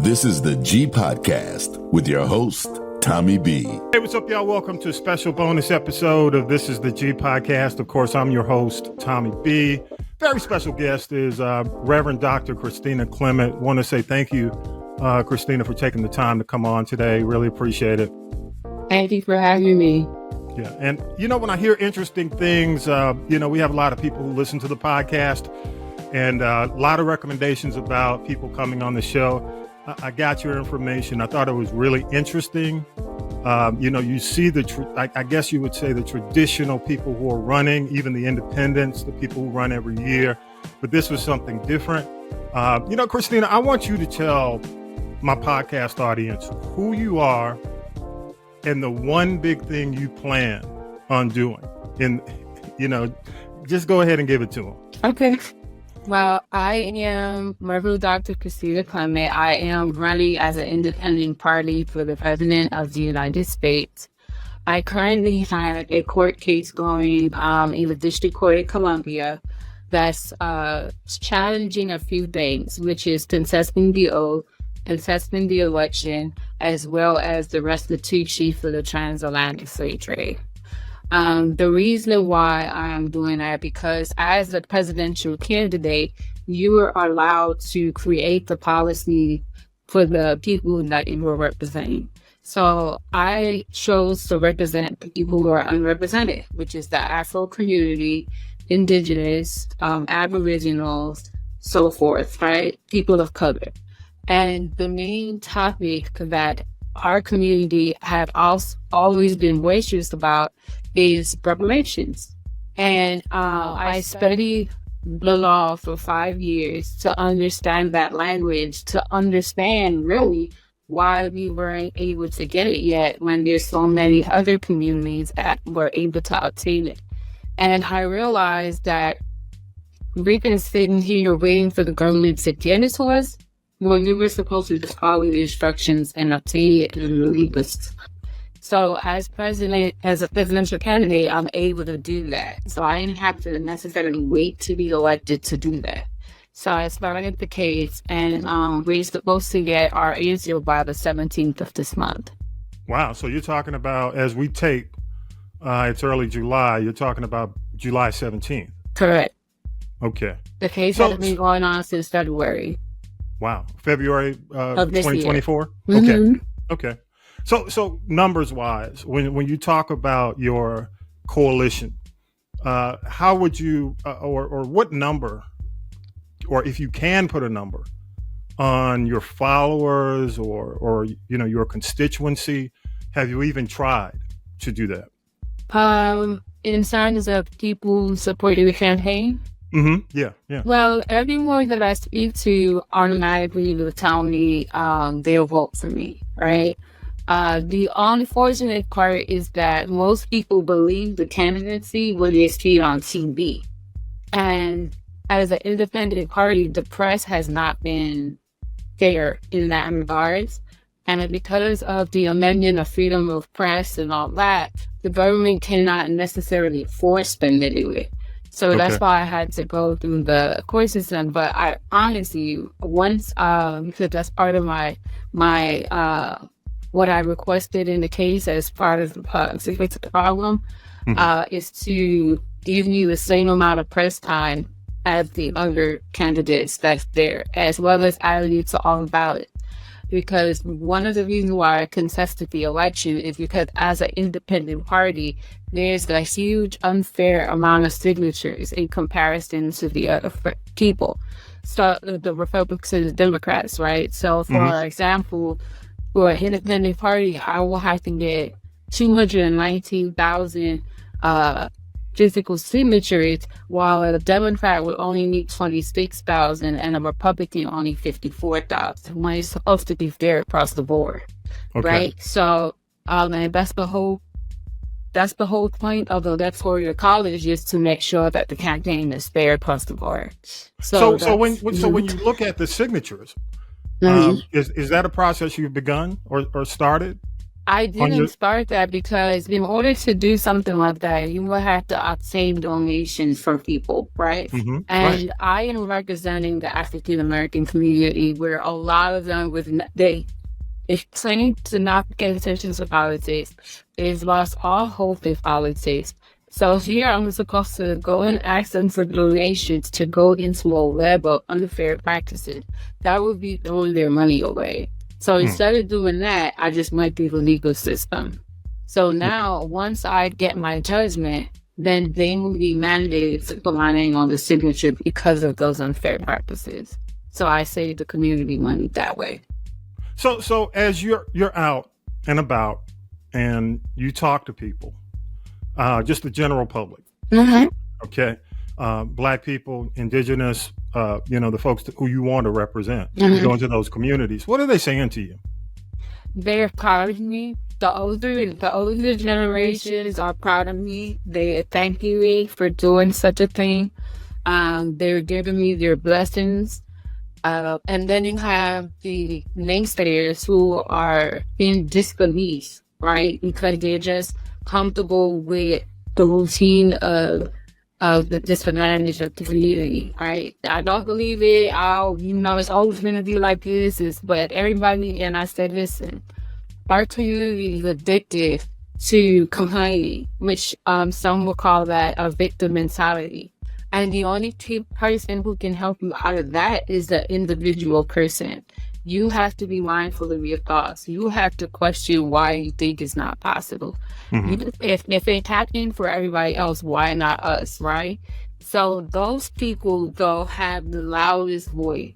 This is the G Podcast with your host, Tommy B. Hey, what's up, y'all? Welcome to a special bonus episode of This is the G Podcast. Of course, I'm your host, Tommy B. Very special guest is Reverend Dr. Christina Clement. Want to say thank you, Christina, for taking the time to come on today. Really appreciate it. Thank you for having me. Yeah. And, when I hear interesting things, we have a lot of people who listen to the podcast and a lot of recommendations about people coming on the show. I got your information. I thought it was really interesting. You see I guess you would say the traditional people who are running, even the independents, the people who run every year. But this was something different. Christina, I want you to tell my podcast audience who you are and the one big thing you plan on doing. And, just go ahead and give it to them. Okay. Well, I am Reverend Dr. Christina Clement. I am running as an independent party for the President of the United States. I currently have a court case going in the District Court in Columbia that's challenging a few things, which is contesting the oath, contesting the election, as well as the restitution for the transatlantic slave trade. The reason why I'm doing that, because as a presidential candidate, you are allowed to create the policy for the people that you are representing. So I chose to represent people who are unrepresented, which is the Afro community, indigenous, aboriginals, so forth, right? People of color. And the main topic that our community have always been voiceless about is reparations. And I studied the law for 5 years to understand that language, to understand really why we weren't able to get it yet when there's so many other communities that were able to obtain it. And I realized that we've been sitting here waiting for the government to get it to us when we were supposed to just follow the instructions and obtain it and relieve us. So as a presidential candidate, I'm able to do that. So I didn't have to necessarily wait to be elected to do that. So I started the case, and we're supposed to get our answer by the 17th of this month. Wow. So you're talking about, as we tape, it's early July, you're talking about July 17th. Correct. Okay. The case has been going on since February. Wow. February of 2024? Mm-hmm. Okay. So numbers wise, when you talk about your coalition, how would you, or what number, or if you can put a number on your followers or your constituency, have you even tried to do that? In terms of people supporting the campaign? Mm-hmm. Yeah. Well, everyone that I speak to automatically will tell me they'll vote for me, right? The unfortunate part is that most people believe the candidacy when they see it on TV. And as an independent party, the press has not been fair in that regards. And because of the amendment of freedom of press and all that, the government cannot necessarily force them to do it. So that's why I had to go through the court system. But I honestly, once, because that's part of my what I requested in the case as part of the problem, is to give you the same amount of press time as the other candidates that's there, as well as add you to all ballot. Because one of the reasons why I contested the election is because as an independent party, there's a huge unfair amount of signatures in comparison to the other people. So the Republicans and the Democrats, right? So for example, for an independent party, I will have to get 219,000 physical signatures, while a Democrat would only need 26,000 and a Republican only 54,000. When it's supposed to be fair across the board, right? So, and that's the whole point of the electoral college, is to make sure that the campaign is fair across the board. So when you look at the signatures, is that a process you've begun or started? I on your? didn't start that because in order to do something like that, you will have to obtain donations from people, right? Right. And I am representing the African American community where a lot of them they claim to not pay attention to politics. They've lost all hope in politics. So here I'm supposed to go and ask them for donations to go into a web of unfair practices. That would be throwing their money away. So instead of doing that, I just went through the legal system. So now, once I get my judgment, then they will be mandated to put my name on the signature because of those unfair practices. So I save the community money that way. So as you're out and about and you talk to people, just the general public, okay, Black people, indigenous, the folks who you want to represent, you go into those communities. What are they saying to you? They're proud of me. The older generations are proud of me. They thank me for doing such a thing. They're giving me their blessings. And then you have the naysayers who are in disbelief, right? Because they're just comfortable with the routine of the disadvantage of the community, right? I don't believe it. It's always going to be like this. But everybody, and I said, listen, our community is addicted to complaining, which some will call that a victim mentality. And the only person who can help you out of that is the individual person. You have to be mindful of your thoughts. You have to question why you think it's not possible. If it's happening for everybody else, why not us, right? So those people, though, have the loudest voice,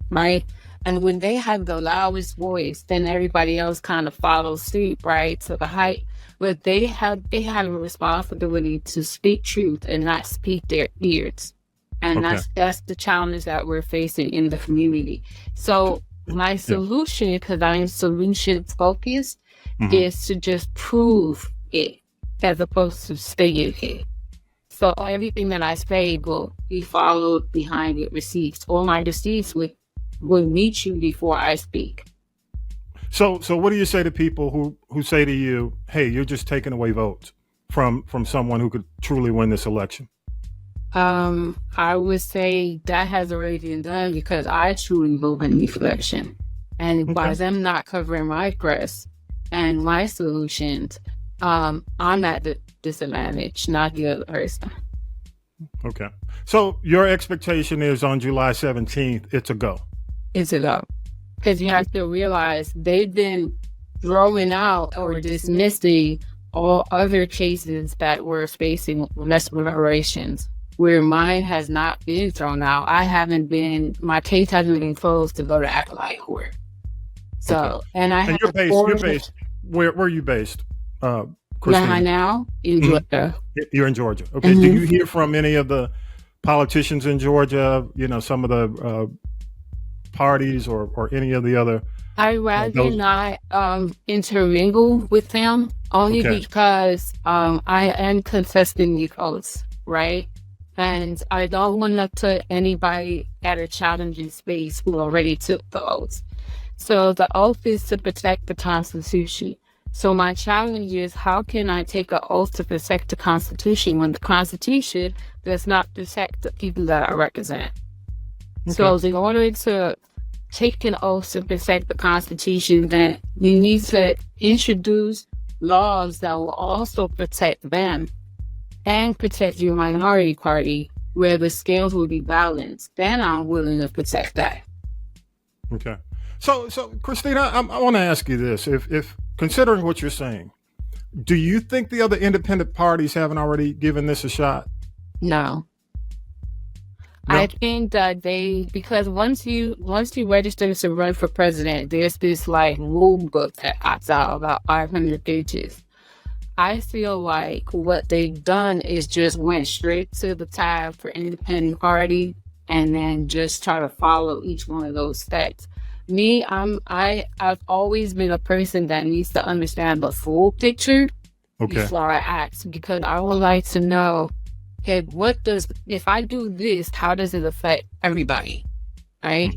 right? And when they have the loudest voice, then everybody else kind of follows suit, right? To the height. But they have a responsibility to speak truth and not speak their ears. And that's the challenge that we're facing in the community. So my solution, because I'm solution focused, is to just prove it as opposed to saying it. So everything that I say will be followed behind with receipts, or my receipts will meet you before I speak. So what do you say to people who say to you, hey, you're just taking away votes from someone who could truly win this election? I would say that has already been done because I truly vote in the election. And by them not covering my press and my solutions, I'm at the disadvantage, not the other person. Okay. So your expectation is on July 17th, it's a go. It's a go. Because you have to realize they've been throwing out or dismissing all other cases that were facing reparations, where mine has not been thrown out. My case hasn't been closed to go to appellate court. So, and you're based, where are you based, Christina? Now in Georgia. You're in Georgia. Okay. Do you hear from any of the politicians in Georgia, some of the parties or any of the other? I'd rather not intermingle with them, only because I am contesting the votes, right? And I don't want to put anybody at a challenging space who already took the oath. So the oath is to protect the Constitution. So my challenge is, how can I take an oath to protect the Constitution when the Constitution does not protect the people that I represent? So in order to take an oath to protect the Constitution, then you need to introduce laws that will also protect them and protect your minority party, where the scales will be balanced. Then I'm willing to protect that. Okay. So Christina, I want to ask you this. If considering what you're saying, do you think the other independent parties haven't already given this a shot? No. I think that because once you register to run for president, there's this rule book that pops out about 500 pages. I feel like what they've done is just went straight to the tab for independent party and then just try to follow each one of those steps. Me, I've always been a person that needs to understand the full picture before I act, because I would like to know, okay, if I do this, how does it affect everybody, right?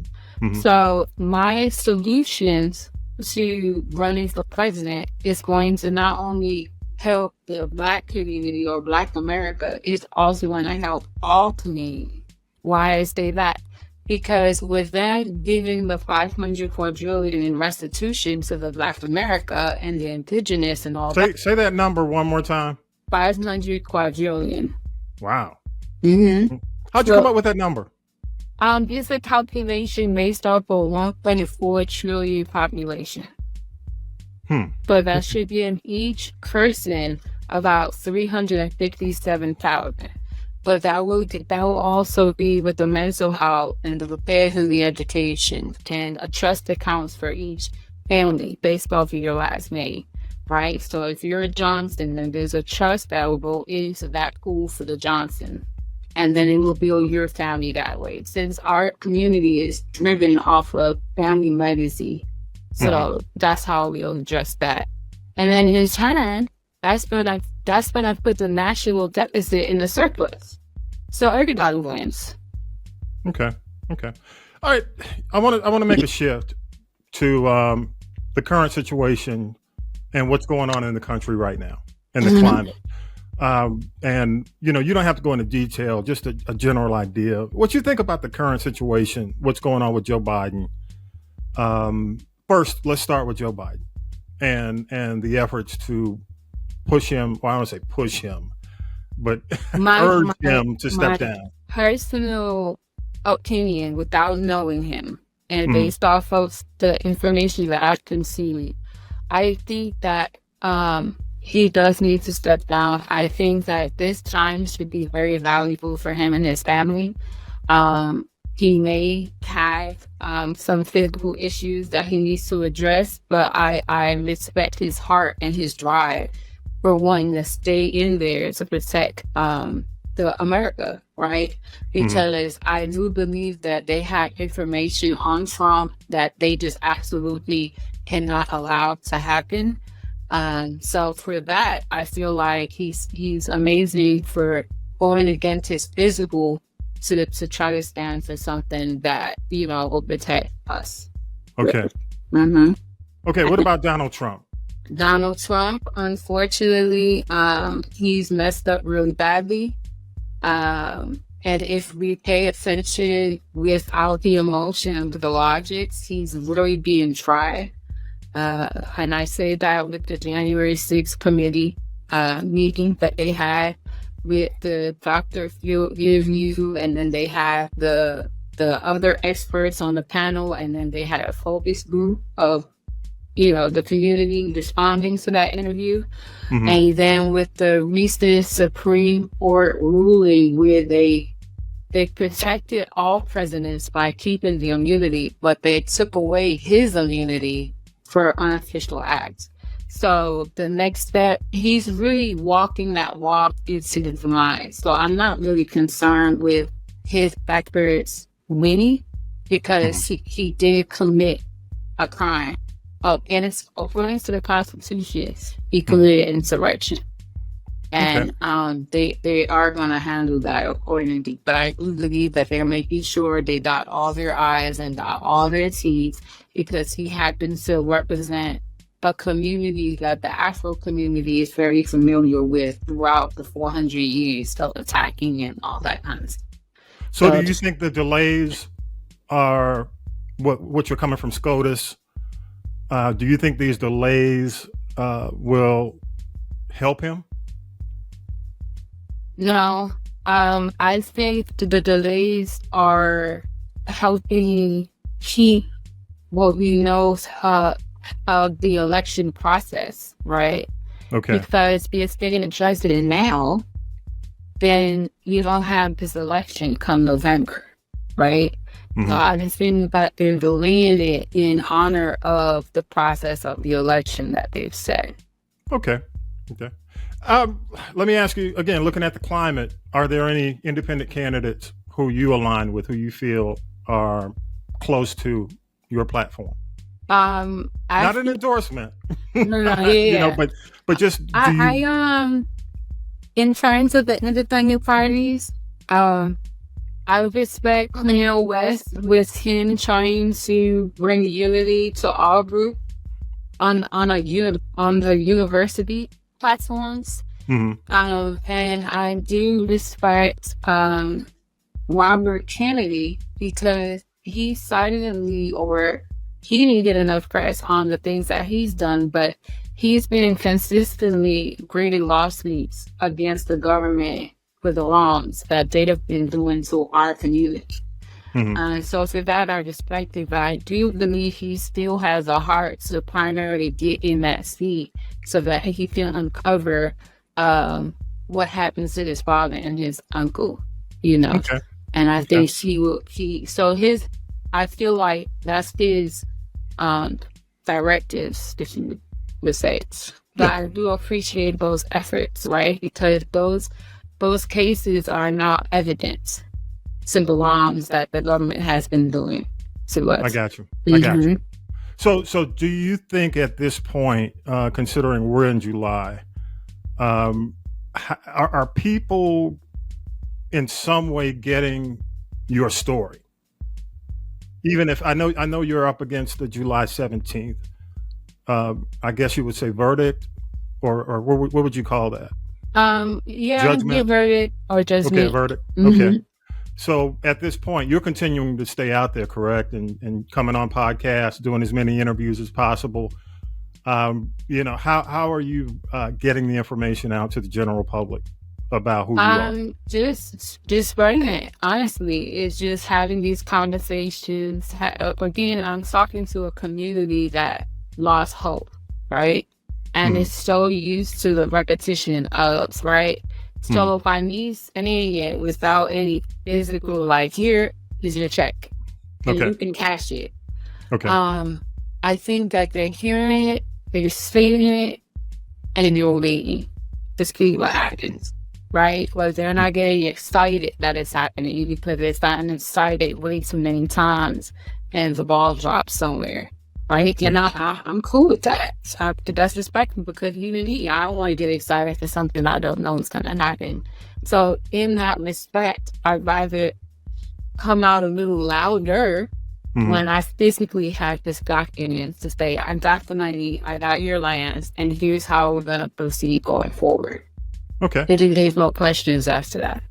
So my solutions to running for president is going to not only help the Black community or Black America, it's also going to help all communities. Why I say that? Because with that giving the 500 quadrillion in restitution to the Black America and the indigenous and all that. Say that number one more time. 500 quadrillion. Wow. Mm-hmm. How'd you come up with that number? It's a calculation based off of 1.4 trillion population. But that should give each person about 357,000. But that will also be with the mental health and the repairs and the education and a trust accounts for each family based off of your last name, right? So if you're a Johnson, then there's a trust that will go into that pool for the Johnson. And then it will build your family that way. Since our community is driven off of family legacy. So that's how we'll address that. And then in turn, that's when I put the national deficit in the surplus. So everybody wins. Okay. All right. I want to make a shift to the current situation and what's going on in the country right now and the climate. And you don't have to go into detail, just a general idea. What you think about the current situation, what's going on with Joe Biden? First, let's start with Joe Biden and the efforts to push him. Well, I don't say push him, but urge him to step down. Personal opinion, without knowing him, and based off of the information that I can see, I think that he does need to step down. I think that this time should be very valuable for him and his family. He may have some physical issues that he needs to address, but I respect his heart and his drive for wanting to stay in there to protect the America, right? Because I do believe that they had information on Trump that they just absolutely cannot allow to happen. So for that, I feel like he's amazing for going against his physical to try to stand for something that, will protect us. Okay. Okay, what about Donald Trump? Donald Trump, unfortunately, he's messed up really badly. And if we pay attention without the emotion, the logics, he's really being tried. And I say that with the January 6th committee meeting that they had with the Dr. Field Review, and then they had the other experts on the panel, and then they had a focus group of the community responding to that interview. And then with the recent Supreme Court ruling where they protected all presidents by keeping the immunity, but they took away his immunity for unofficial acts. So the next step, he's really walking that walk into his demise. So I'm not really concerned with his backwards winning because he did commit a crime. And it's according to the Constitution, he committed insurrection. And they are going to handle that accordingly. But I believe that they're making sure they dot all their I's and dot all their T's, because he happens to represent a community that the Afro community is very familiar with throughout the 400 years of attacking and all that kind of stuff. So do you think the delays are what you're coming from SCOTUS? Do you think these delays will help him? No, I think the delays are helping keep what we know of the election process, right? Okay. Because if it's getting adjusted now, then you don't have this election come November, right? So I just think that they're delaying it in honor of the process of the election that they've set. Okay. Let me ask you again, looking at the climate, are there any independent candidates who you align with, who you feel are close to your platform? Not an endorsement. No, but just in terms of the independent parties, I respect Cornel West with him trying to bring unity to all groups. on the university platforms. Mm-hmm. And I do respect Robert Kennedy because he silently, or he didn't get enough press on the things that he's done, but he's been consistently bringing lawsuits against the government for the wrongs that they have been doing to our community. Mm-hmm. So for that, I respect it, but I do believe he still has a heart to primarily get in that seat so that he can uncover what happens to his father and his uncle, Okay. And I Okay. think I feel like that's his directives, if you would say. But Yeah. I do appreciate those efforts, right? Because those cases are not evidence to the wrongs that the government has been doing to us. I got you. I got you. So do you think at this point, considering we're in July, are people in some way getting your story? Even if I know you're up against the July 17th, I guess you would say verdict, or what would you call that? Yeah, Judgment? verdict or judgment. Okay, verdict. Mhm. Okay. So at this point, you're continuing to stay out there, correct? And coming on podcasts, doing as many interviews as possible. How are you getting the information out to the general public about who you are? Just running it. Honestly, it's just having these conversations. Again, I'm talking to a community that lost hope, right? And it's so used to the repetition of, right? So if I need an idiot without any physical, like, here is your check, and Okay. you can cash it. Okay. I think that they're hearing it, they're saying it, and they're waiting to see what happens, right? Because they're not getting excited that it's happening because it's gotten excited way too many times and the ball drops somewhere, right? And I'm cool with that. So that's respectful because even I don't want to get excited for something I don't know is going to happen. So in that respect, I'd rather come out a little louder when I physically have this document to say, I got the money, I got your lands, and here's how we're going to proceed going forward. Okay. There's no questions after that.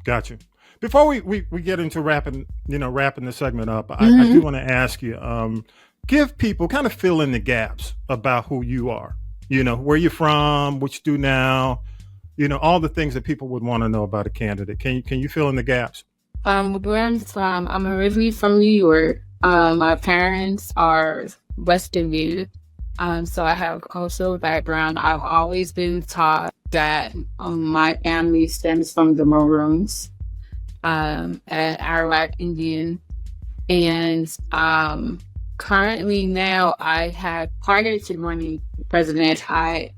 Gotcha. Before we get into wrapping the segment up, I do want to ask you, give people, kind of fill in the gaps about who you are, where you're from, what you do now, all the things that people would want to know about a candidate. Can you fill in the gaps? Where I'm from, I'm originally from New York. My parents are West Indian. So I have cultural background. I've always been taught that my family stems from the Maroons, and Arawak Indian. And currently now I have, prior to running president, I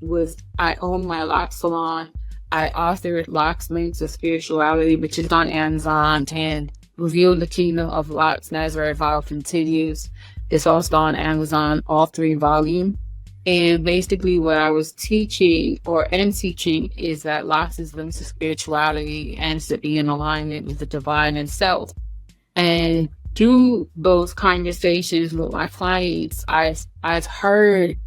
own my lock salon. I authored Locks Links of Spirituality, which is on Amazon, and Reveal the Kingdom of Locks, Nazareth Vow Continues. It's also on Amazon, all 3 volumes. And basically what I was teaching or am teaching is that Locks is linked to spirituality and to be in alignment with the divine itself. And through those conversations with my clients, I've heard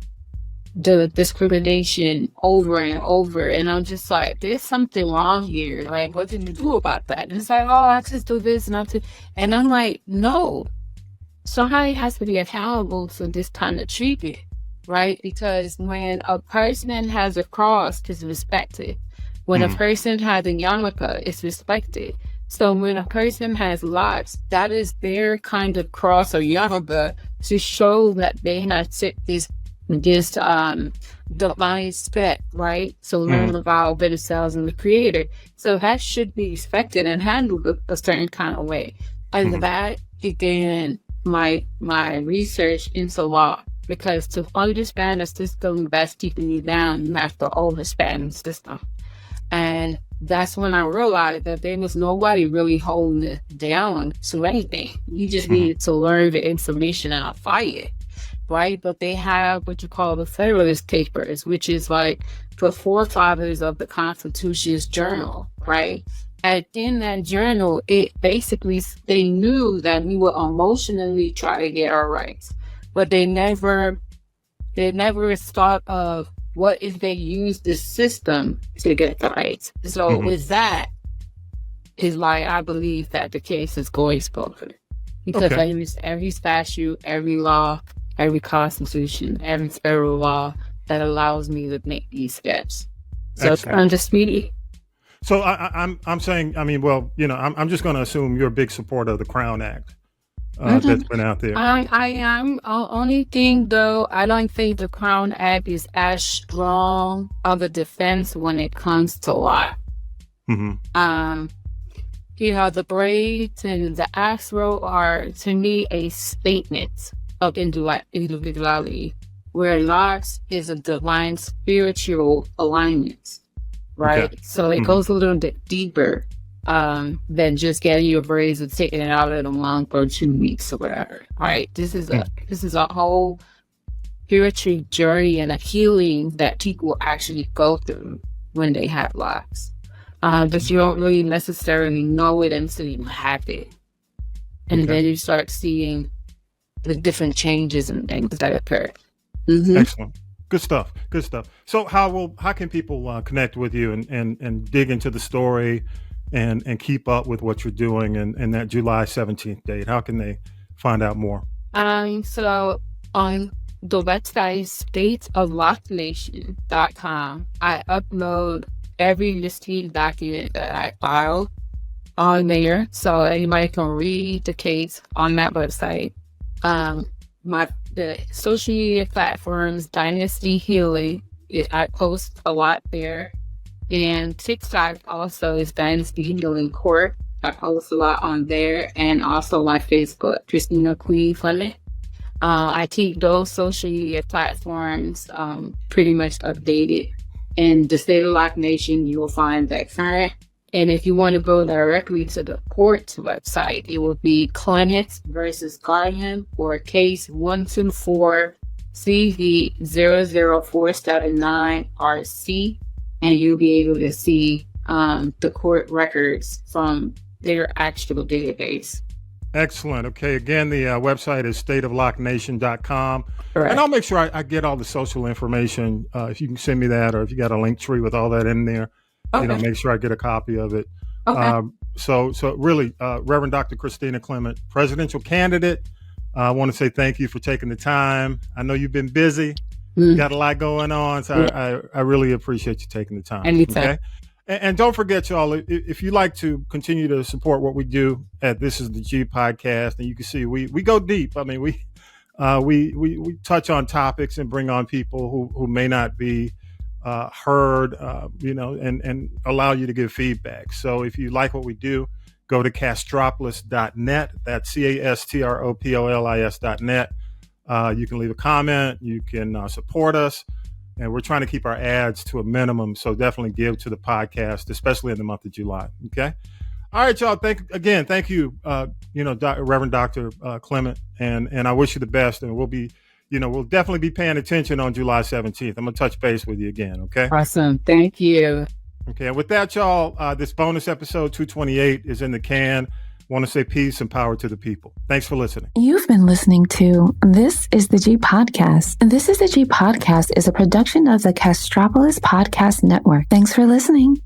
the discrimination over and over, and I'm just like, there's something wrong here. Like, what can you do about that? And it's like, oh, I just do this and I'm like, no, somebody has to be accountable for this kind of treatment, right? Because when a person has a cross, it's respected. When a person has a yarmulke, it's respected. So when a person has locks, that is their kind of cross or yarmulke to show that they have set this divine spec, right? So learn about themselves and the creator. So that should be respected and handled a certain kind of way. And that began my research into law, because to understand a system that's keeping you down, you have to understand the system. And that's when I realized that there was nobody really holding it down to anything. You just needed to learn the information and apply it. Right? But they have what you call the Federalist Papers, which is like the forefathers of the Constitution's journal, right? And in that journal, it basically, they knew that we would emotionally try to get our rights, but they never They never thought of what if they use the system to get the rights. So with that, is like I believe that the case is going forward. Because I use every statute, every law, every constitution, every federal law that allows me to make these steps. So it's undisputed. So I'm saying, I mean, well, you know, I'm just going to assume you're a big supporter of the Crown Act that's been out there. I am. Only thing though, I don't think the Crown Act is as strong of a defense when it comes to law. You know, the braids and the Afro are, to me, a statement of individuality, where locks is a divine spiritual alignment, right? Okay. So it goes a little bit deeper than just getting your braids and taking it out of the month for 2 weeks or whatever, right? This is a whole spiritual journey and a healing that people actually go through when they have locks. But you don't really necessarily know it until you have it. And then you start seeing the different changes and things that occur. Excellent. Good stuff. Good stuff. So how can people connect with you and dig into the story and keep up with what you're doing and that July 17th date? How can they find out more? So on the website Stateoflocnation.com, I upload every listing document that I file on there, so anybody can read the case on that website. The social media platforms, Dynasty Healing, I post a lot there, and TikTok also is Dynasty Healing Court. I post a lot on there, and also my Facebook, Christina Clement. I keep those social media platforms pretty much updated. In the State of Loc Nation, you will find that current. And if you want to go directly to the court's website, it will be Clement versus Garham, or case 124 CV 00479 RC. And you'll be able to see the court records from their actual database. Excellent. Okay. Again, the website is stateoflocnation.com. Correct. And I'll make sure I get all the social information. If you can send me that, or if you got a link tree with all that in there, you know, make sure I get a copy of it. So really, Reverend Dr. Christina Clement, presidential candidate. I want to say thank you for taking the time. I know you've been busy, got a lot going on. So I really appreciate you taking the time. Anytime. Okay? And don't forget, y'all, if you like to continue to support what we do at This Is the G podcast, and you can see we go deep. I mean, we touch on topics and bring on people who may not be heard, you know, and allow you to give feedback. So if you like what we do, go to castropolis.net. That's CASTROPOLIS.net. You can leave a comment. You can support us. And we're trying to keep our ads to a minimum. So definitely give to the podcast, especially in the month of July. Okay. All right, y'all. Thank you, Reverend Dr. Clement. And I wish you the best. And we'll definitely be paying attention on July 17th. I'm going to touch base with you again. Okay. Awesome. Thank you. Okay. And with that, y'all, this bonus episode 228 is in the can. Want to say peace and power to the people. Thanks for listening. You've been listening to This Is the G Podcast. This Is the G Podcast is a production of the Castropolis Podcast Network. Thanks for listening.